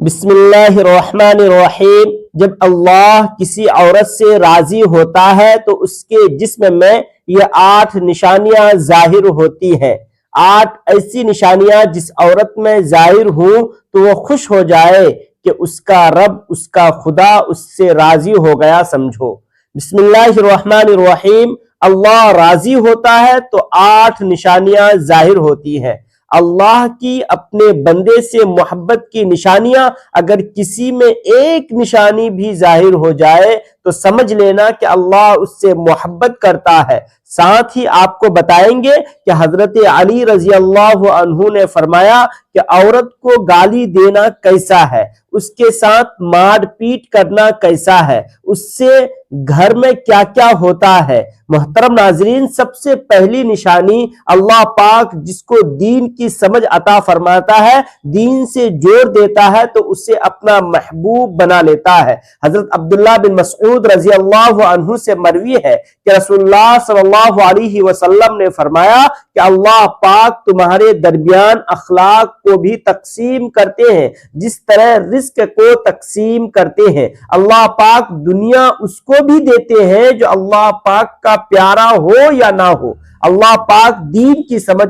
بسم اللہ الرحمن الرحیم۔ جب اللہ کسی عورت سے راضی ہوتا ہے تو اس کے جسم میں یہ 8 نشانیاں ظاہر ہوتی ہیں۔ 8 ایسی نشانیاں جس عورت میں ظاہر ہوں تو وہ خوش ہو جائے کہ اس کا رب، اس کا خدا اس سے راضی ہو گیا سمجھو۔ بسم اللہ الرحمن الرحیم۔ اللہ راضی ہوتا ہے تو 8 نشانیاں ظاہر ہوتی ہیں۔ اللہ کی اپنے بندے سے محبت کی نشانیاں اگر کسی میں ایک نشانی بھی ظاہر ہو جائے تو سمجھ لینا کہ اللہ اس سے محبت کرتا ہے۔ ساتھ ہی آپ کو بتائیں گے کہ حضرت علی رضی اللہ عنہ نے فرمایا کہ عورت کو گالی دینا کیسا ہے، اس کے ساتھ مار پیٹ کرنا کیسا ہے، اس سے گھر میں کیا کیا ہوتا ہے۔ محترم ناظرین، سب سے پہلی نشانی اللہ پاک جس کو دین کی سمجھ عطا فرماتا ہے، دین سے جوڑ دیتا ہے تو اسے اپنا محبوب بنا لیتا ہے۔ حضرت عبداللہ بن مسعود رضی اللہ عنہ سے مروی ہے کہ رسول اللہ صلی اللہ علیہ وسلم نے فرمایا کہ اللہ پاک تمہارے درمیان اخلاق کو بھی تقسیم کرتے ہیں جس طرح رزق کو تقسیم کرتے ہیں۔ اللہ پاک دنیا اس کو بھی دیتے ہیں جو اللہ پاک کا پیارا ہو یا نہ ہو۔ اللہ پاک دین کی سمجھ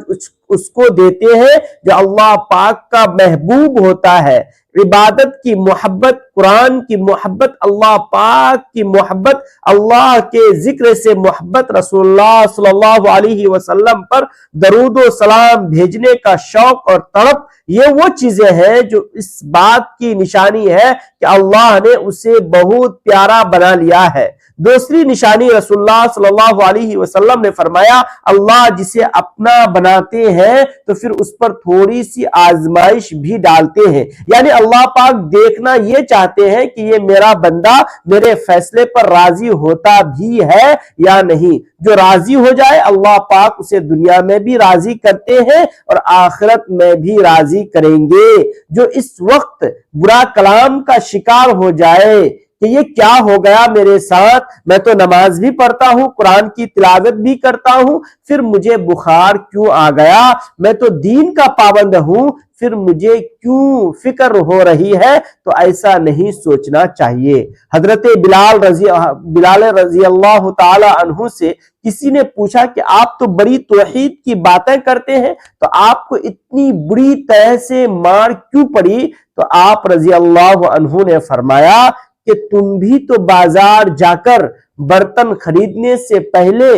اس کو دیتے ہیں جو اللہ پاک کا محبوب ہوتا ہے۔ عبادت کی محبت، قرآن کی محبت، اللہ پاک کی محبت، اللہ کے ذکر سے محبت، رسول اللہ صلی اللہ علیہ وسلم پر درود و سلام بھیجنے کا شوق اور تڑپ، یہ وہ چیزیں ہیں جو اس بات کی نشانی ہے کہ اللہ نے اسے بہت پیارا بنا لیا ہے۔ دوسری نشانی رسول اللہ صلی اللہ علیہ وسلم نے فرمایا، اللہ جسے اپنا بناتے ہیں تو پھر اس پر تھوڑی سی آزمائش بھی ڈالتے ہیں، یعنی اللہ پاک دیکھنا یہ چاہتے ہیں کہ یہ میرا بندہ میرے فیصلے پر راضی ہوتا بھی ہے یا نہیں۔ جو راضی ہو جائے اللہ پاک اسے دنیا میں بھی راضی کرتے ہیں اور آخرت میں بھی راضی کریں گے۔ جو اس وقت برا کلام کا شکار ہو جائے کہ یہ کیا ہو گیا میرے ساتھ، میں تو نماز بھی پڑھتا ہوں، قرآن کی تلاوت بھی کرتا ہوں، پھر مجھے بخار کیوں آ گیا، میں تو دین کا پابند ہوں، پھر مجھے کیوں فکر ہو رہی ہے، تو ایسا نہیں سوچنا چاہیے۔ حضرت بلال رضی اللہ تعالی عنہ سے کسی نے پوچھا کہ آپ تو بڑی توحید کی باتیں کرتے ہیں، تو آپ کو اتنی بری طرح سے مار کیوں پڑی؟ تو آپ رضی اللہ عنہ نے فرمایا کہ تم بھی تو بازار جا کر برتن خریدنے سے پہلے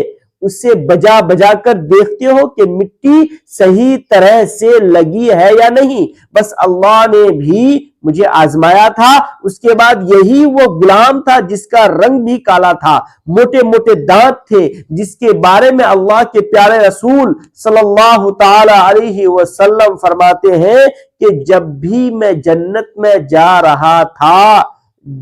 اسے بجا بجا کر دیکھتے ہو کہ مٹی صحیح طرح سے لگی ہے یا نہیں۔ بس اللہ نے بھی مجھے آزمایا تھا، اس کے بعد یہی وہ غلام تھا جس کا رنگ بھی کالا تھا، موٹے موٹے دانت تھے، جس کے بارے میں اللہ کے پیارے رسول صلی اللہ تعالی علیہ وسلم فرماتے ہیں کہ جب بھی میں جنت میں جا رہا تھا،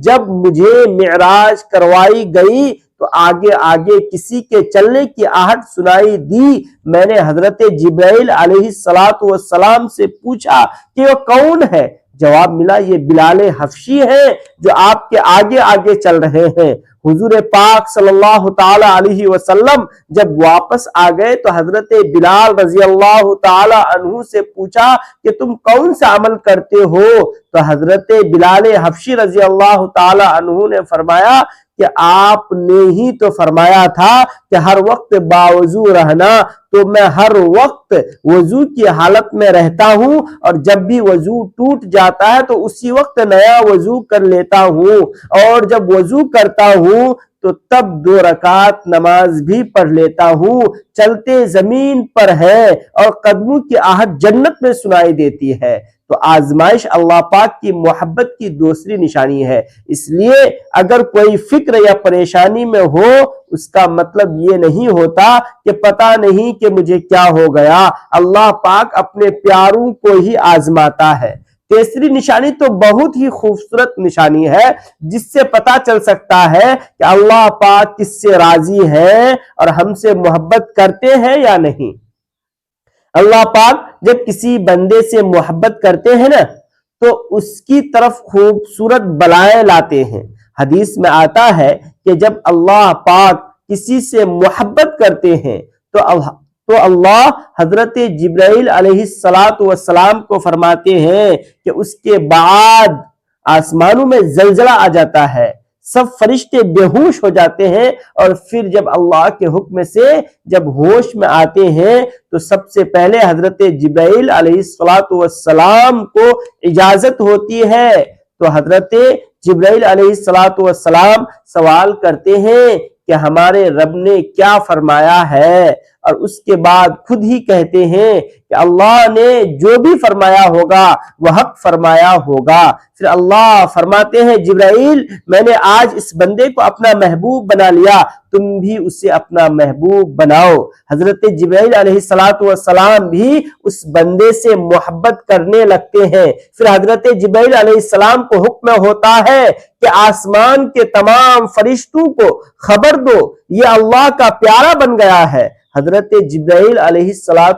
جب مجھے معراج کروائی گئی تو آگے آگے کسی کے چلنے کی آہٹ سنائی دی۔ میں نے حضرت جبرائیل علیہ السلام سے پوچھا کہ وہ کون ہے؟ جواب ملا یہ بلال حبشی ہے جو آپ کے آگے آگے چل رہے ہیں۔ حضور پاک صلی اللہ تعالی علیہ وسلم جب واپس آ گئے تو حضرت بلال رضی اللہ تعالی عنہ سے پوچھا کہ تم کون سا عمل کرتے ہو؟ تو حضرت بلال حبشی رضی اللہ تعالی عنہ نے فرمایا کہ آپ نے ہی تو فرمایا تھا کہ ہر وقت باوضو رہنا، تو میں ہر وقت وضو کی حالت میں رہتا ہوں، اور جب بھی وضو ٹوٹ جاتا ہے تو اسی وقت نیا وضو کر لیتا ہوں، اور جب وضو کرتا ہوں تو تب 2 رکعت نماز بھی پڑھ لیتا ہوں۔ چلتے زمین پر ہے اور قدموں کی آہٹ جنت میں سنائی دیتی ہے۔ تو آزمائش اللہ پاک کی محبت کی دوسری نشانی ہے۔ اس لیے اگر کوئی فکر یا پریشانی میں ہو، اس کا مطلب یہ نہیں ہوتا کہ پتہ نہیں کہ مجھے کیا ہو گیا۔ اللہ پاک اپنے پیاروں کو ہی آزماتا ہے۔ تیسری نشانی تو بہت ہی خوبصورت نشانی ہے جس سے پتہ چل سکتا ہے کہ اللہ پاک کس سے راضی ہے اور ہم سے محبت کرتے ہیں یا نہیں۔ اللہ پاک جب کسی بندے سے محبت کرتے ہیں نا تو اس کی طرف خوبصورت بلائیں لاتے ہیں۔ حدیث میں آتا ہے کہ جب اللہ پاک کسی سے محبت کرتے ہیں تو اللہ حضرت جبرائیل علیہ السلام کو فرماتے ہیں کہ اس کے بعد آسمانوں میں زلزلہ آ جاتا ہے، سب فرشتے بے ہوش ہو جاتے ہیں، اور پھر جب اللہ کے حکم سے جب ہوش میں آتے ہیں تو سب سے پہلے حضرت جبرائیل علیہ السلام کو اجازت ہوتی ہے، تو حضرت جبرائیل علیہ السلام سوال کرتے ہیں کہ ہمارے رب نے کیا فرمایا ہے، اور اس کے بعد خود ہی کہتے ہیں کہ اللہ نے جو بھی فرمایا ہوگا وہ حق فرمایا ہوگا۔ پھر اللہ فرماتے ہیں جبرائیل میں نے آج اس بندے کو اپنا محبوب بنا لیا، تم بھی اسے اپنا محبوب بناؤ۔ حضرت جبرائیل علیہ السلام بھی اس بندے سے محبت کرنے لگتے ہیں۔ پھر حضرت جبرائیل علیہ السلام کو حکم ہوتا ہے کہ آسمان کے تمام فرشتوں کو خبر دو یہ اللہ کا پیارا بن گیا ہے۔ حضرت جبرائیل علیہ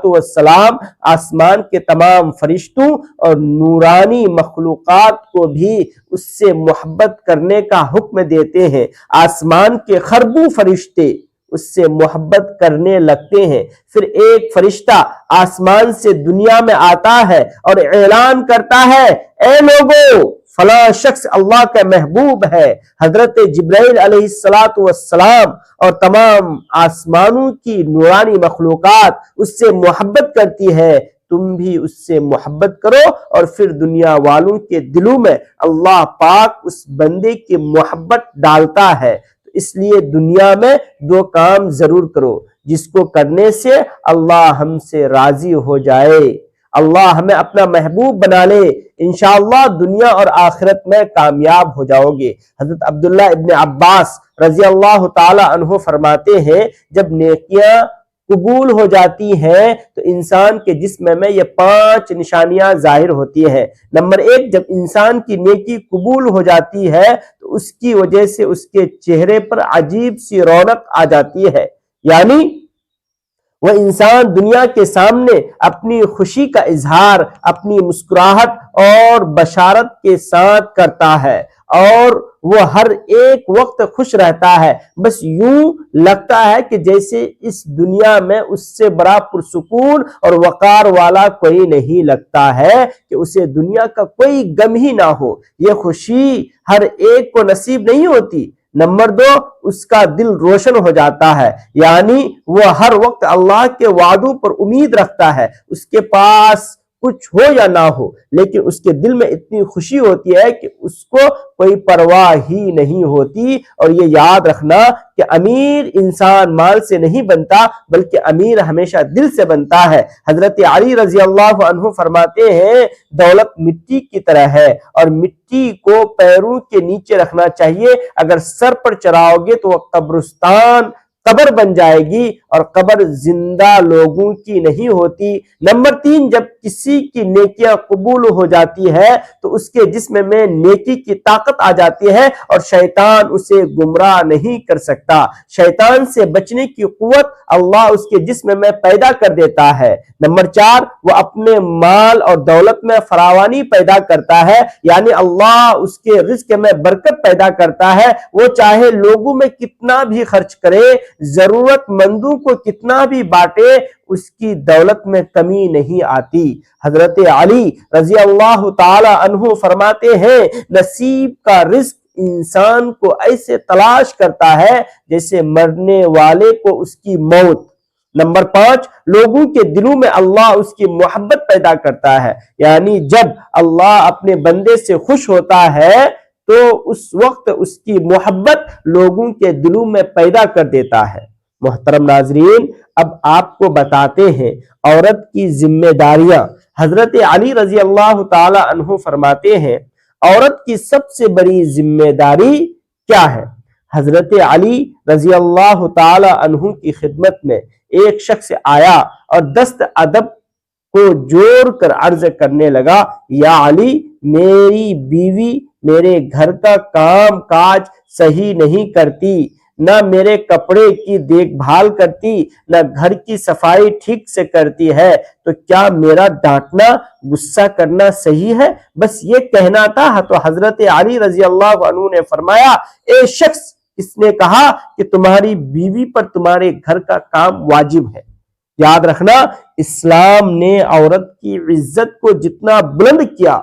السلام آسمان کے تمام فرشتوں اور نورانی مخلوقات کو بھی اس سے محبت کرنے کا حکم دیتے ہیں۔ آسمان کے خربوں فرشتے اس سے محبت کرنے لگتے ہیں۔ پھر ایک فرشتہ آسمان سے دنیا میں آتا ہے اور اعلان کرتا ہے اے لوگو فلاں شخص اللہ کا محبوب ہے۔ حضرت جبرائیل علیہ السلام اور تمام آسمانوں کی نورانی مخلوقات اس سے محبت کرتی ہے، تم بھی اس سے محبت کرو، اور پھر دنیا والوں کے دلوں میں اللہ پاک اس بندے کی محبت ڈالتا ہے۔ تو اس لیے دنیا میں دو کام ضرور کرو جس کو کرنے سے اللہ ہم سے راضی ہو جائے، اللہ ہمیں اپنا محبوب بنا لے، انشاءاللہ دنیا اور آخرت میں کامیاب ہو جاؤ گے۔ حضرت عبداللہ ابن عباس رضی اللہ تعالی عنہ فرماتے ہیں جب نیکیاں قبول ہو جاتی ہیں تو انسان کے جسم میں یہ 5 نشانیاں ظاہر ہوتی ہیں۔ نمبر 1، جب انسان کی نیکی قبول ہو جاتی ہے تو اس کی وجہ سے اس کے چہرے پر عجیب سی رونق آ جاتی ہے، یعنی وہ انسان دنیا کے سامنے اپنی خوشی کا اظہار اپنی مسکراہٹ اور بشارت کے ساتھ کرتا ہے، اور وہ ہر ایک وقت خوش رہتا ہے، بس یوں لگتا ہے کہ جیسے اس دنیا میں اس سے بڑا پرسکون اور وقار والا کوئی نہیں لگتا ہے کہ اسے دنیا کا کوئی غم ہی نہ ہو۔ یہ خوشی ہر ایک کو نصیب نہیں ہوتی۔ نمبر 2، اس کا دل روشن ہو جاتا ہے، یعنی وہ ہر وقت اللہ کے وعدوں پر امید رکھتا ہے، اس کے پاس کچھ ہو یا نہ ہو لیکن اس کے دل میں اتنی خوشی ہوتی ہے کہ اس کو کوئی پرواہ ہی نہیں ہوتی۔ اور یہ یاد رکھنا کہ امیر انسان مال سے نہیں بنتا بلکہ امیر ہمیشہ دل سے بنتا ہے۔ حضرت علی رضی اللہ عنہ فرماتے ہیں دولت مٹی کی طرح ہے اور مٹی کو پیروں کے نیچے رکھنا چاہیے، اگر سر پر چڑھاؤ گے تو وہ قبر بن جائے گی، اور قبر زندہ لوگوں کی نہیں ہوتی۔ نمبر 3، جب کسی کی نیکیاں قبول ہو جاتی ہے تو اس کے جسم میں نیکی کی طاقت آ جاتی ہے اور شیطان اسے گمراہ نہیں کر سکتا۔ شیطان سے بچنے کی قوت اللہ اس کے جسم میں پیدا کر دیتا ہے۔ نمبر 4، وہ اپنے مال اور دولت میں فراوانی پیدا کرتا ہے، یعنی اللہ اس کے رزق میں برکت پیدا کرتا ہے، وہ چاہے لوگوں میں کتنا بھی خرچ کرے، ضرورت مندوں کو کتنا بھی بانٹے، اس کی دولت میں کمی نہیں آتی۔ حضرت علی رضی اللہ تعالی عنہ فرماتے ہیں نصیب کا رزق انسان کو ایسے تلاش کرتا ہے جیسے مرنے والے کو اس کی موت۔ نمبر 5، لوگوں کے دلوں میں اللہ اس کی محبت پیدا کرتا ہے، یعنی جب اللہ اپنے بندے سے خوش ہوتا ہے تو اس وقت اس کی محبت لوگوں کے دلوں میں پیدا کر دیتا ہے۔ محترم ناظرین، اب آپ کو بتاتے ہیں عورت کی ذمہ داریاں۔ حضرت علی رضی اللہ تعالی عنہ فرماتے ہیں عورت کی سب سے بڑی ذمہ داری کیا ہے؟ حضرت علی رضی اللہ تعالی عنہ کی خدمت میں ایک شخص آیا اور دست ادب کو جوڑ کر عرض کرنے لگا یا علی، میری بیوی میرے گھر کا کام کاج صحیح نہیں کرتی، نہ میرے کپڑے کی دیکھ بھال کرتی، نہ گھر کی صفائی ٹھیک سے کرتی ہے، تو کیا میرا ڈانٹنا غصہ کرنا صحیح ہے؟ بس یہ کہنا تھا۔ تو حضرت علی رضی اللہ عنہ نے فرمایا اے شخص، اس نے کہا کہ تمہاری بیوی پر تمہارے گھر کا کام واجب ہے، یاد رکھنا، اسلام نے عورت کی عزت کو جتنا بلند کیا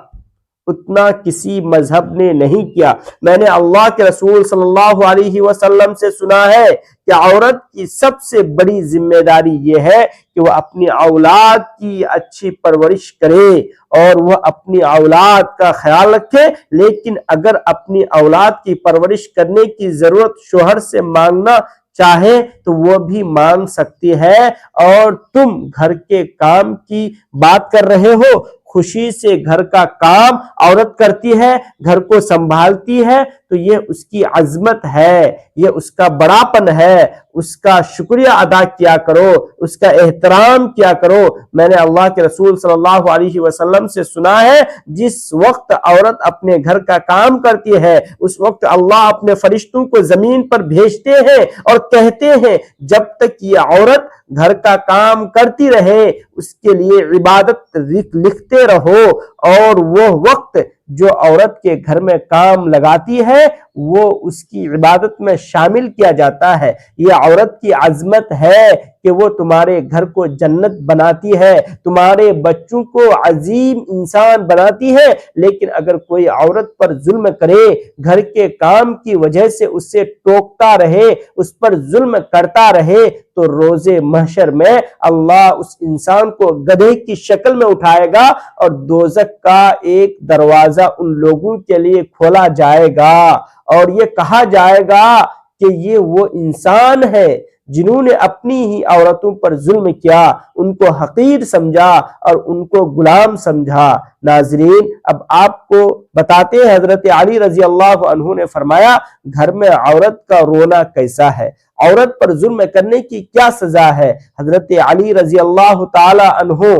اتنا کسی مذہب نے نہیں کیا۔ میں نے اللہ کے رسول صلی اللہ علیہ وسلم سے سنا ہے کہ عورت کی سب سے بڑی ذمہ داری یہ ہے کہ وہ اپنی اولاد کی اچھی پرورش کرے اور وہ اپنی اولاد کا خیال رکھے، لیکن اگر اپنی اولاد کی پرورش کرنے کی ضرورت شوہر سے مانگنا چاہے تو وہ بھی مانگ سکتی ہے، اور تم گھر کے کام کی بات کر رہے ہو، خوشی سے گھر کا کام عورت کرتی ہے، گھر کو سنبھالتی ہے، تو یہ اس کی عظمت ہے، یہ اس کا بڑاپن ہے، اس کا شکریہ ادا کیا کرو، اس کا احترام کیا کرو۔ میں نے اللہ کے رسول صلی اللہ علیہ وسلم سے سنا ہے، جس وقت عورت اپنے گھر کا کام کرتی ہے اس وقت اللہ اپنے فرشتوں کو زمین پر بھیجتے ہیں اور کہتے ہیں جب تک یہ عورت گھر کا کام کرتی رہے اس کے لیے عبادت لکھتے رہو، اور وہ وقت جو عورت کے گھر میں کام لگاتی ہے وہ اس کی عبادت میں شامل کیا جاتا ہے۔ یہ عورت کی عظمت ہے کہ وہ تمہارے گھر کو جنت بناتی ہے، تمہارے بچوں کو عظیم انسان بناتی ہے، لیکن اگر کوئی عورت پر ظلم کرے، گھر کے کام کی وجہ سے اسے ٹوکتا رہے، اس پر ظلم کرتا رہے، تو روز محشر میں اللہ اس انسان کو گدھے کی شکل میں اٹھائے گا اور دوزخ کا ایک دروازہ ان لوگوں کے لیے کھولا جائے گا، اور یہ کہا جائے گا کہ یہ وہ انسان ہے جنہوں نے اپنی ہی عورتوں پر ظلم کیا، ان کو حقیر سمجھا اور ان کو غلام سمجھا۔ ناظرین، اب آپ کو بتاتے ہیں حضرت علی رضی اللہ عنہ نے فرمایا گھر میں عورت کا رونا کیسا ہے، عورت پر ظلم کرنے کی کیا سزا ہے۔ حضرت علی رضی اللہ تعالی عنہ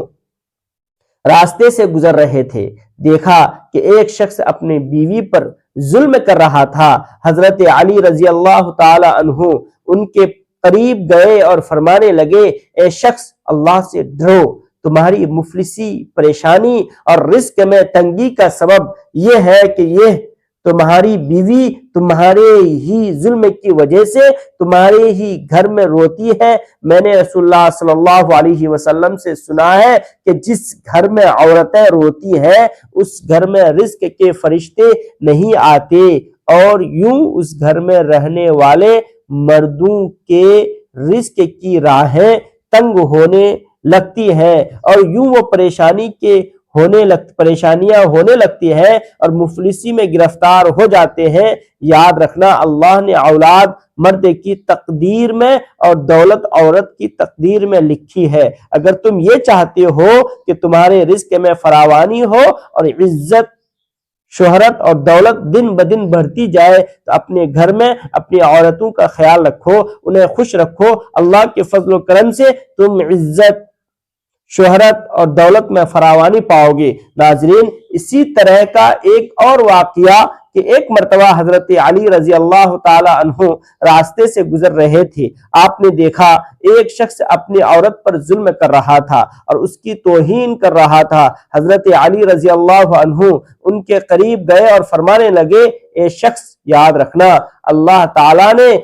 راستے سے گزر رہے تھے، دیکھا کہ ایک شخص اپنے بیوی پر ظلم کر رہا تھا۔ حضرت علی رضی اللہ تعالی عنہ ان کے قریب گئے اور فرمانے لگے، اے شخص اللہ سے ڈرو، تمہاری مفلسی، پریشانی اور رزق میں تنگی کا سبب یہ ہے کہ یہ تمہاری بیوی تمہارے ہی ظلم کی وجہ سے تمہارے ہی گھر میں روتی ہے۔ میں نے رسول اللہ صلی اللہ علیہ وسلم سے سنا ہے کہ جس گھر میں عورتیں روتی ہیں اس گھر میں رزق کے فرشتے نہیں آتے، اور یوں اس گھر میں رہنے والے مردوں کے رزق کی راہیں تنگ ہونے لگتی ہیں، اور یوں وہ پریشانیاں ہونے لگتی ہیں اور مفلسی میں گرفتار ہو جاتے ہیں۔ یاد رکھنا، اللہ نے اولاد مرد کی تقدیر میں اور دولت عورت کی تقدیر میں لکھی ہے۔ اگر تم یہ چاہتے ہو کہ تمہارے رزق میں فراوانی ہو اور عزت، شہرت اور دولت دن بدن بڑھتی جائے تو اپنے گھر میں اپنی عورتوں کا خیال رکھو، انہیں خوش رکھو، اللہ کے فضل و کرم سے تم عزت، شہرت اور دولت میں فراوانی پاؤ گے۔ ناظرین، اسی طرح کا ایک اور واقعہ کہ ایک مرتبہ حضرت علی رضی اللہ تعالی عنہ راستے سے گزر رہے تھے، آپ نے دیکھا ایک شخص اپنی عورت پر ظلم کر رہا تھا اور اس کی توہین کر رہا تھا۔ حضرت علی رضی اللہ عنہ ان کے قریب گئے اور فرمانے لگے، اے شخص یاد رکھنا، اللہ تعالیٰ نے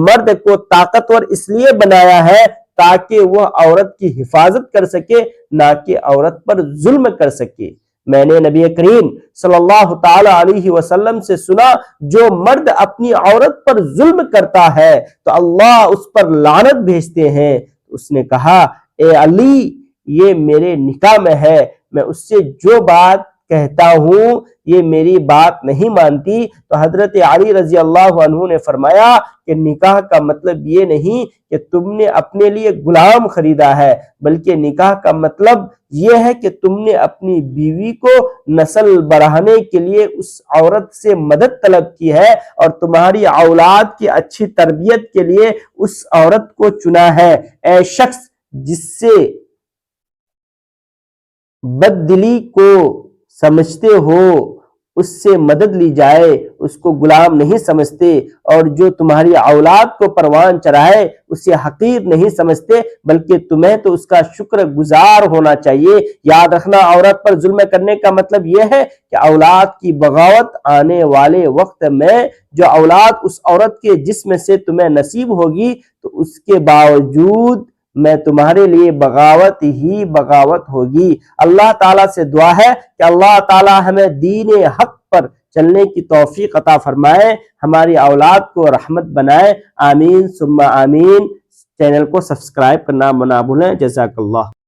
مرد کو طاقتور اس لیے بنایا ہے تاکہ وہ عورت کی حفاظت کر سکے، نہ کہ عورت پر ظلم کر سکے۔ میں نے نبی کریم صلی اللہ تعالی علیہ وسلم سے سنا، جو مرد اپنی عورت پر ظلم کرتا ہے تو اللہ اس پر لعنت بھیجتے ہیں۔ اس نے کہا، اے علی، یہ میرے نکاح میں ہے، میں اس سے جو بات کہتا ہوں یہ میری بات نہیں مانتی۔ تو حضرت علی رضی اللہ عنہ نے فرمایا کہ نکاح کا مطلب یہ نہیں کہ تم نے اپنے لیے غلام خریدا ہے، بلکہ نکاح کا مطلب یہ ہے کہ تم نے اپنی بیوی کو نسل بڑھانے کے لیے اس عورت سے مدد طلب کی ہے اور تمہاری اولاد کی اچھی تربیت کے لیے اس عورت کو چنا ہے۔ اے شخص جس سے بد دلی کو سمجھتے ہو اس سے مدد لی جائے، اس کو غلام نہیں سمجھتے، اور جو تمہاری اولاد کو پروان چڑھائے اسے حقیر نہیں سمجھتے، بلکہ تمہیں تو اس کا شکر گزار ہونا چاہیے۔ یاد رکھنا، عورت پر ظلم کرنے کا مطلب یہ ہے کہ اولاد کی بغاوت آنے والے وقت میں جو اولاد اس عورت کے جسم سے تمہیں نصیب ہوگی تو اس کے باوجود میں تمہارے لیے بغاوت ہی بغاوت ہوگی۔ اللہ تعالیٰ سے دعا ہے کہ اللہ تعالیٰ ہمیں دین حق پر چلنے کی توفیق عطا فرمائے، ہماری اولاد کو رحمت بنائے، آمین ثم آمین۔ چینل کو سبسکرائب کرنا نہ بھولیں۔ جزاک اللہ۔